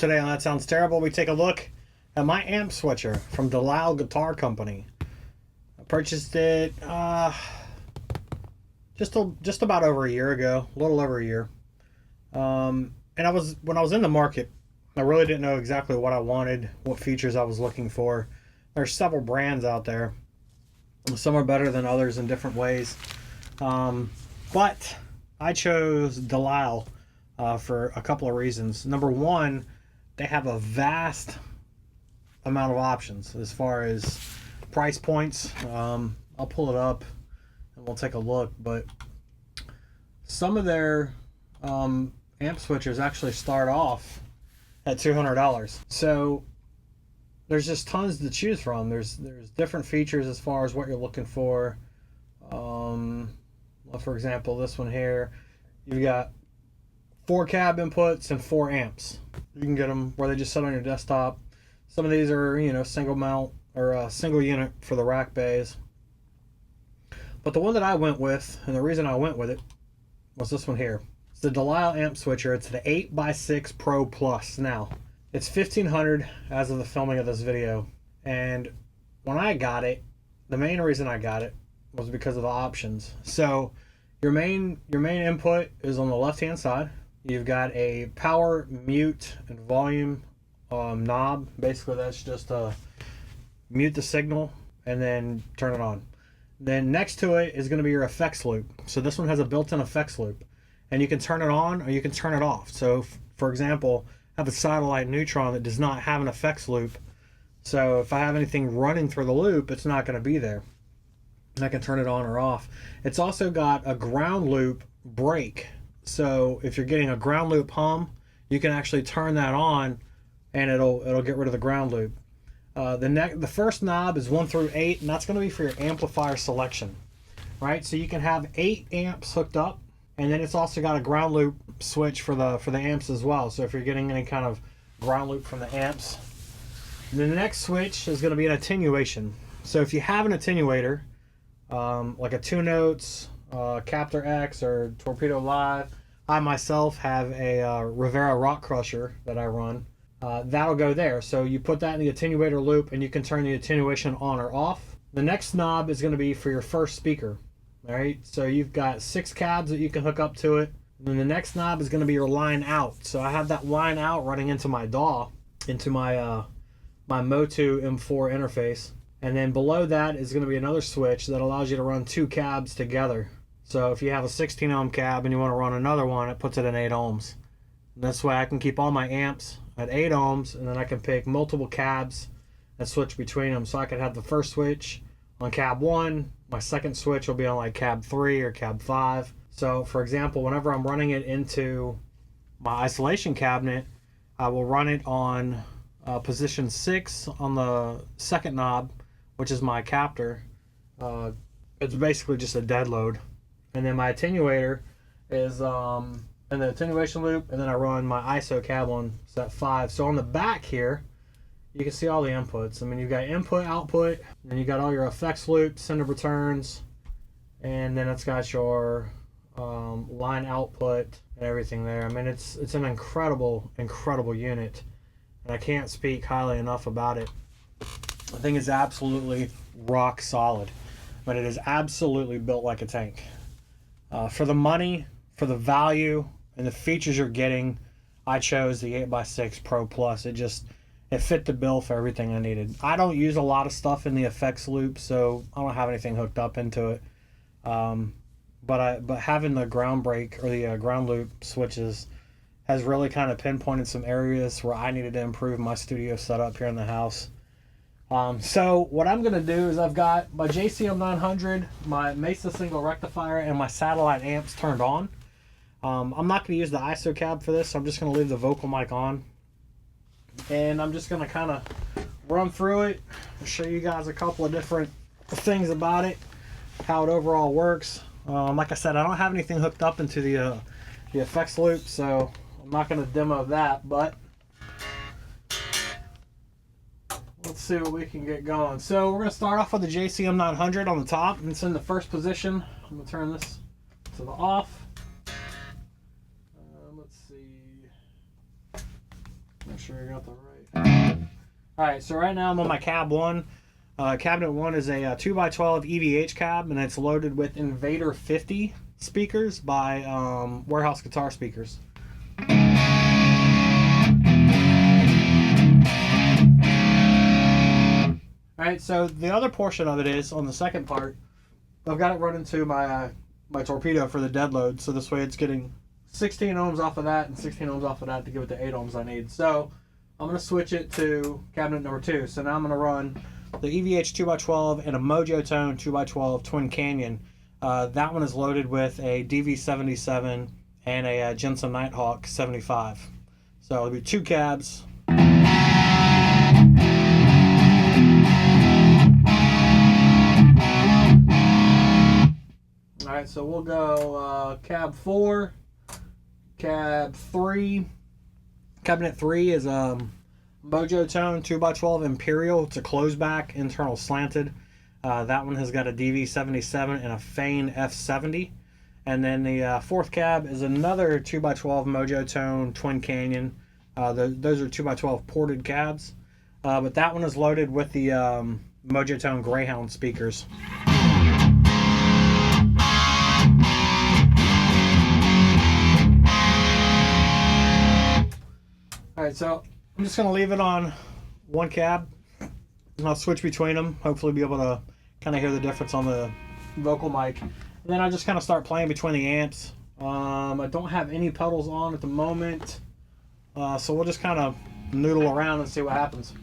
Today on That Sounds Terrible, we take a look at my amp switcher from DeLisle Guitar Company. I purchased it just about over a year ago, a little over a year. And when I was in the market, I really didn't know exactly what I wanted, what features I was looking for. There's several brands out there. Some are better than others in different ways. But I chose DeLisle for a couple of reasons. Number one, they have a vast amount of options as far as price points. I'll pull it up and we'll take a look, but some of their amp switchers actually start off at $200. So there's just tons to choose from. There's different features as far as what you're looking for. Well, for example, this one here, you've got 4 cab inputs and 4 amps. You can get them where they just sit on your desktop. Some of these are, single mount or single unit for the rack bays. But the one that I went with, and the reason I went with it, was this one here. It's the DeLisle amp switcher. It's the 8x6 Pro Plus. Now, it's $1,500 as of the filming of this video. And when I got it, the main reason I got it was because of the options. So your main input is on the left hand side. You've got a power, mute, and volume knob. Basically, that's just mute the signal and then turn it on. Then next to it is going to be your effects loop. So this one has a built-in effects loop, and you can turn it on or you can turn it off. So for example, I have a satellite neutron that does not have an effects loop. So if I have anything running through the loop, it's not going to be there. And I can turn it on or off. It's also got a ground loop break. So if you're getting a ground loop hum, you can actually turn that on and it'll get rid of the ground loop. The first knob is 1 through 8, and that's going to be for your amplifier selection, right? So you can have 8 amps hooked up, and then it's also got a ground loop switch for the amps as well. So if you're getting any kind of ground loop from the amps, and then the next switch is going to be an attenuation. So if you have an attenuator, like a 2 Notes, Captor X, or Torpedo Live, I myself have a Rivera Rock Crusher that I run. That'll go there. So you put that in the attenuator loop and you can turn the attenuation on or off. The next knob is going to be for your first speaker. All right, so you've got 6 cabs that you can hook up to it. And then the next knob is going to be your line out. So I have that line out running into my DAW, into my my Motu M4 interface. And then below that is going to be another switch that allows you to run 2 cabs together. So if you have a 16 ohm cab and you want to run another one, it puts it in 8 ohms. And this way I can keep all my amps at 8 ohms, and then I can pick multiple cabs and switch between them. So I could have the first switch on cab 1, my second switch will be on like cab 3 or cab 5. So for example, whenever I'm running it into my isolation cabinet, I will run it on position 6 on the second knob, which is my captor. It's basically just a dead load. And then my attenuator is in the attenuation loop, and then I run my ISO cab on set 5. So on the back here, you can see all the inputs. I mean, you've got input, output, and you got all your effects loops, sender returns, and then it's got your line output and everything there. I mean, it's an incredible unit, and I can't speak highly enough about it. The thing is absolutely rock solid, but it is absolutely built like a tank. For the money, for the value, and the features you're getting, I chose the 8x6 Pro Plus. It fit the bill for everything I needed. I don't use a lot of stuff in the effects loop, so I don't have anything hooked up into it. But having the ground break or the ground loop switches has really kind of pinpointed some areas where I needed to improve my studio setup here in the house. So what I'm going to do is I've got my JCM 900, my Mesa single rectifier, and my satellite amps turned on. I'm not going to use the ISO cab for this, so I'm just going to leave the vocal mic on. And I'm just going to kind of run through it and show you guys a couple of different things about it, how it overall works. Like I said, I don't have anything hooked up into the effects loop, so I'm not going to demo that, but let's see what we can get going. So we're going to start off with the JCM 900 on the top, and it's in the first position. I'm going to turn this to the off. Let's see. Make sure you got the right. Alright, so right now I'm on my cab 1. Cabinet 1 is a 2x12 EVH cab, and it's loaded with Invader 50 speakers by Warehouse Guitar Speakers. Alright, so the other portion of it is, on the second part, I've got it running to my my torpedo for the dead load, so this way it's getting 16 ohms off of that and 16 ohms off of that to give it the 8 ohms I need. So I'm going to switch it to cabinet number 2. So now I'm going to run the EVH 2x12 and a Mojo Tone 2x12 Twin Canyon. That one is loaded with a DV77 and a Jensen Nighthawk 75. So it'll be 2 cabs. Alright, so we'll go cab 4, cab 3. Cabinet 3 is a Mojo Tone 2x12 Imperial. It's a closed back, internal slanted. That one has got a DV77 and a Fane F70. And then the 4th cab is another 2x12 Mojo Tone Twin Canyon. Those are 2x12 ported cabs. But that one is loaded with the Mojo Tone Greyhound speakers. Alright, so I'm just going to leave it on one cab, and I'll switch between them, hopefully be able to kind of hear the difference on the vocal mic. And then I just kind of start playing between the amps. I don't have any pedals on at the moment, so we'll just kind of noodle around and see what happens.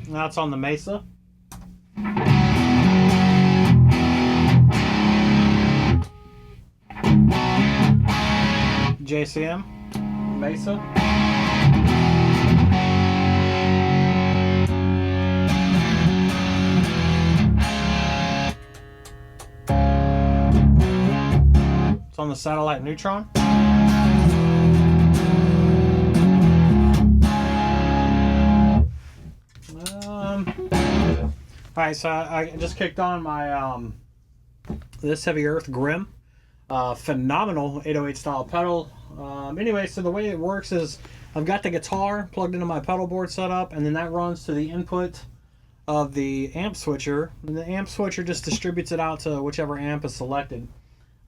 Now it's on the Mesa. JCM, Mesa. It's on the Satellite Neutron. Alright, so I just kicked on my This Heavy Earth Grim. Phenomenal 808 style pedal. Anyway, so the way it works is I've got the guitar plugged into my pedal board setup, and then that runs to the input of the amp switcher, and the amp switcher just distributes it out to whichever amp is selected.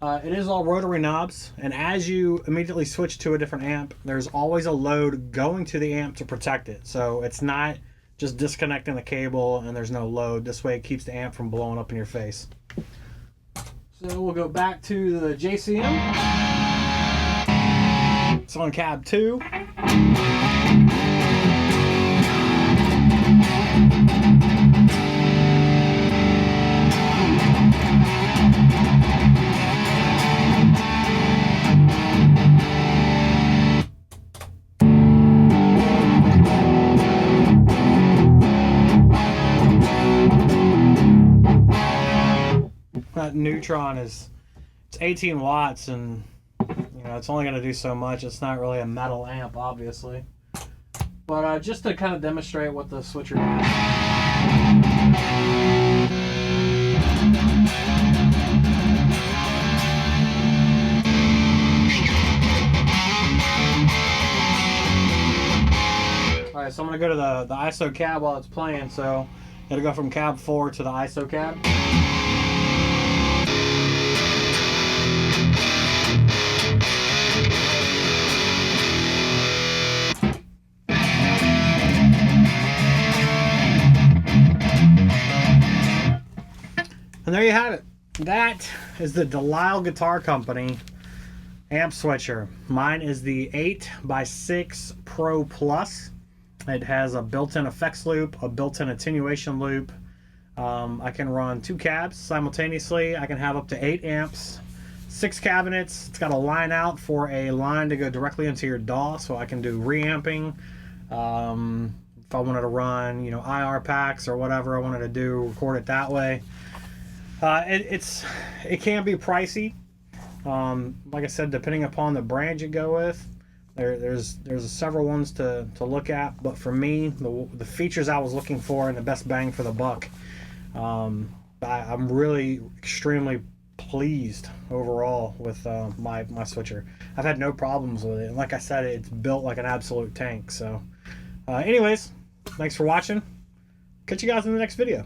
It is all rotary knobs, and as you immediately switch to a different amp, there's always a load going to the amp to protect it. So it's not just disconnecting the cable and there's no load. This way it keeps the amp from blowing up in your face. So we'll go back to the JCM. It's on cab 2. That Neutron it's 18 watts, and you know it's only going to do so much. It's not really a metal amp, obviously, but just to kind of demonstrate what the switcher does. Alright, so I'm going to go to the ISO cab while it's playing. So it'll go from cab 4 to the ISO cab. And there you have it. That is the DeLisle Guitar Company amp switcher. Mine is the 8x6 Pro Plus. It has a built-in effects loop, a built-in attenuation loop. I can run 2 cabs simultaneously. I can have up to 8 amps 6 cabinets. It's got a line out for a line to go directly into your DAW, so I can do reamping. If I wanted to run, you know, IR packs or whatever I wanted to do, record it that way. It can be pricey. Like I said, depending upon the brand you go with, there's several ones to look at. But for me, the features I was looking for and the best bang for the buck, I'm really extremely pleased overall with my switcher. I've had no problems with it, and like I said, it's built like an absolute tank. So anyways, thanks for watching. Catch you guys in the next video.